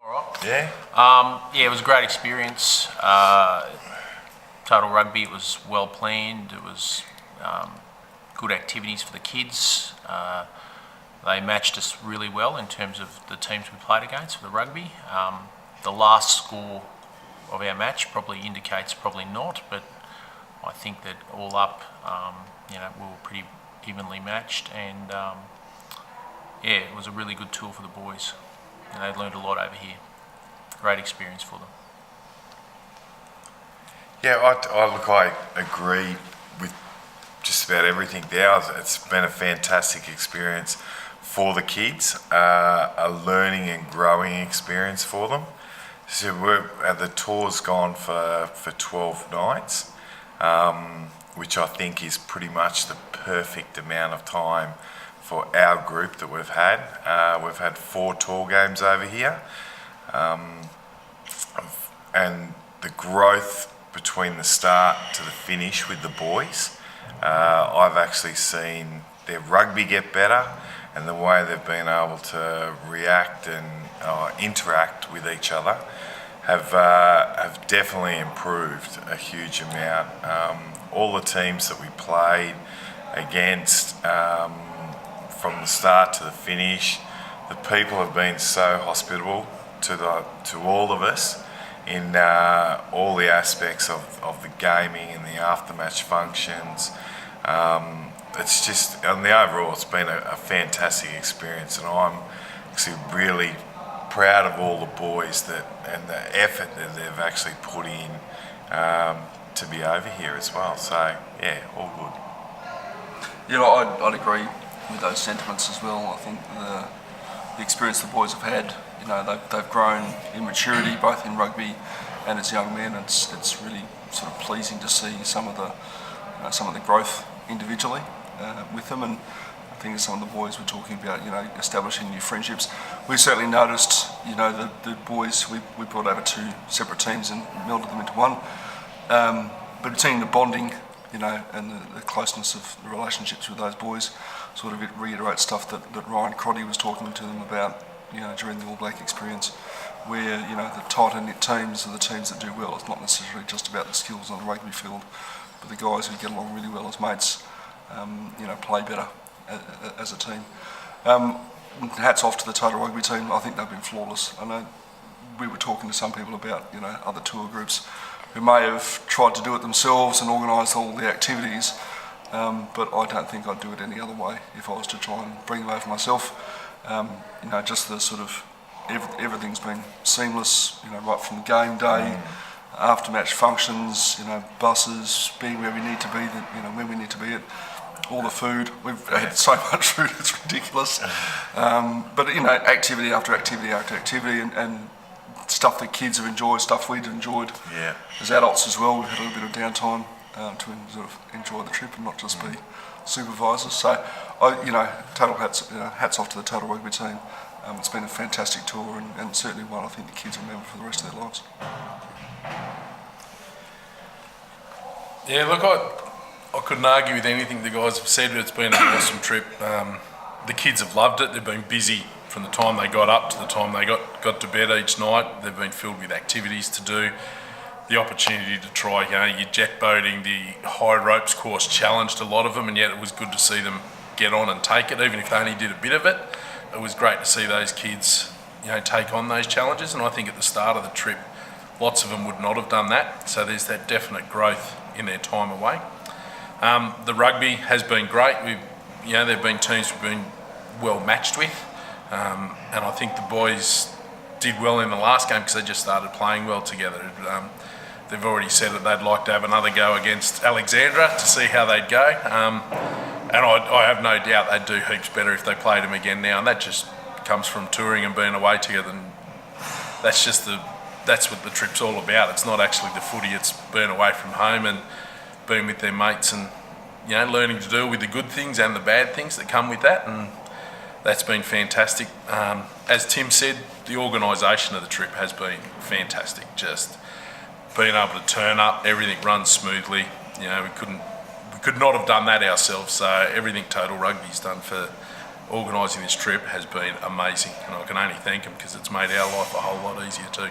All right. Yeah? Yeah, it was a great experience. Total Rugby, it was well planned. It was good activities for the kids. They matched us really well in terms of the teams we played against for the rugby. The last score of our match probably indicates probably not, but I think that all up, we were pretty evenly matched, and yeah, it was a really good tour for the boys. And they learned a lot over here. Great experience for them. Yeah, I agree with just about everything there. It's been a fantastic experience for the kids, a learning and growing experience for them. So the tour's gone for 12 nights, which I think is pretty much the perfect amount of time for our group that we've had. We've had 4 tour games over here, and the growth between the start to the finish with the boys, I've actually seen their rugby get better, and the way they've been able to react and interact with each other have definitely improved a huge amount. All the teams that we played against, from the start to the finish, the people have been so hospitable to all of us in all the aspects of the gaming and the aftermatch functions. It's just, on the overall, it's been a fantastic experience, and I'm actually really proud of all the boys and the effort that they've actually put in to be over here as well. So yeah, all good. Yeah, I'd agree with those sentiments as well. I think the experience the boys have had, they've grown in maturity both in rugby and as young men. It's really sort of pleasing to see some of the growth individually with them, and I think some of the boys were talking about establishing new friendships. We certainly noticed the boys, we brought over 2 separate teams and melded them into one, but seeing the bonding and the closeness of the relationships with those boys sort of reiterates stuff that Ryan Crotty was talking to them about during the All Black experience, where the tighter knit teams are the teams that do well. It's not necessarily just about the skills on the rugby field, but the guys who get along really well as mates play better as a team. Hats off to the Total Rugby team. I think they've been flawless. I know we were talking to some people about other tour groups who may have tried to do it themselves and organise all the activities, but I don't think I'd do it any other way if I was to try and bring them over myself. Just the sort of everything's been seamless, right from game day, after-match functions, buses, being where we need to be, when we need to be at, all the food. We've had so much food, it's ridiculous. But activity after activity after activity, and stuff that kids have enjoyed, stuff we've enjoyed. Yeah. As adults as well, we've had a little bit of downtime to sort of enjoy the trip and not just be supervisors. So, total hats off to the Total Rugby team. It's been a fantastic tour, and certainly one I think the kids will remember for the rest of their lives. Yeah, look, I couldn't argue with anything the guys have said, but it's been an awesome trip. The kids have loved it. They've been busy from the time they got up to the time they got to bed each night. They've been filled with activities to do. The opportunity to try, your jet boating, the high ropes course challenged a lot of them, and yet it was good to see them get on and take it, even if they only did a bit of it. It was great to see those kids, take on those challenges, and I think at the start of the trip, lots of them would not have done that. So there's that definite growth in their time away. The rugby has been great. There've been teams we've been well matched with, and I think the boys did well in the last game because they just started playing well together. They've already said that they'd like to have another go against Alexandra to see how they'd go, and I have no doubt they'd do heaps better if they played them again now, and that just comes from touring and being away together, and that's what the trip's all about. It's not actually the footy, it's being away from home and being with their mates and learning to deal with the good things and the bad things that come with that, and that's been fantastic. As Tim said, the organisation of the trip has been fantastic. Just being able to turn up, everything runs smoothly. We could not have done that ourselves. So everything Total Rugby's done for organising this trip has been amazing, and I can only thank them because it's made our life a whole lot easier too.